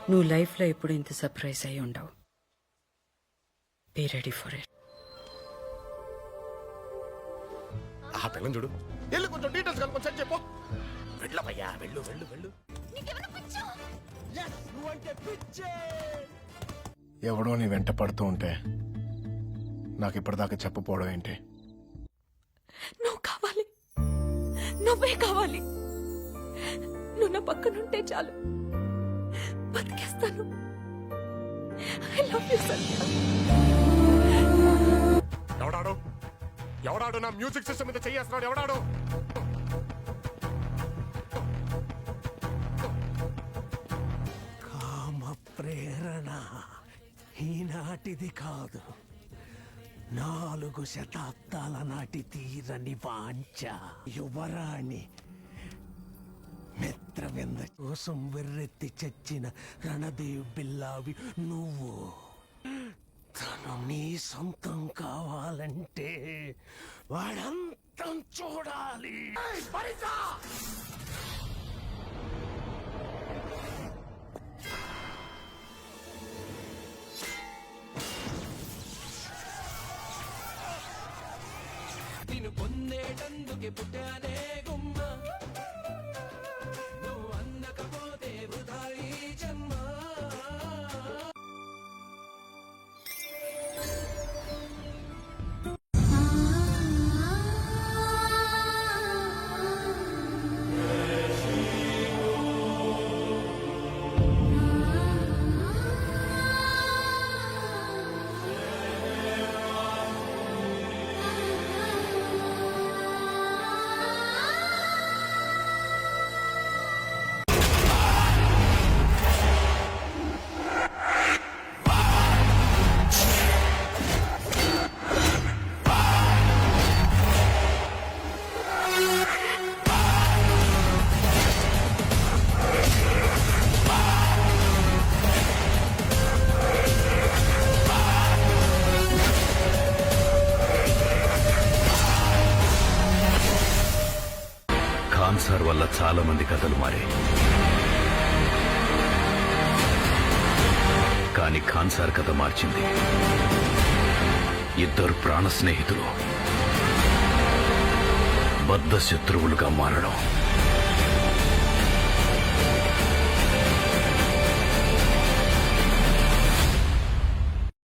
నువ్వు లైఫ్లో ఎప్పుడు ఇంత సర్ప్రైజ్ అయి ఉండవు. Be ready for it. ఆ పిల్లని చూడు. వెళ్ళి కొంచెం డీటెయిల్స్ కనుక చెక్ చెప్పు. వెళ్ళవయ్యా, వెళ్ళు వెళ్ళు వెళ్ళు. ఎవడో నీ వెంట పడుతూ ఉంటే నాకు ఇప్పటిదాకా చెప్పపోవడం ఏంటి? నువ్వు కావాలి, నువ్వే కావాలి. నువ్వు నా పక్కనుంటే చాలు, బతికేస్తాను. ఐ లవ్ యూ సంధ్య. ఎవడాడు ఎవడాడు నా మ్యూజిక్ సిస్టమ్ మీద చెయ్యేస్తున్నాడు? ఎవడాడు? కామ ప్రేరణ ఈనాటిది కాదు, 4 శతాబ్దాల నాటి తీరని వాంఛ. యువరాణి మిత్రవింద కోసం వెర్రెత్తి చచ్చిన రణదేవ్ బిల్లావి నువ్వు. తను నీ సొంతం కావాలంటే వాడంతం చూడాలి. నిన్ను పొందేటందుకే పుట్టానే గుమ్మ, నువ్వు అందకపోతే వృధా ఈ జన్మ. ఖాన్ సార్ వల్ల చాలా మంది కథలు మారాయి, కానీ ఖాన్ సార్ కథ మార్చింది 2 ప్రాణ స్నేహితులు బద్ధ శత్రువులుగా మారడం.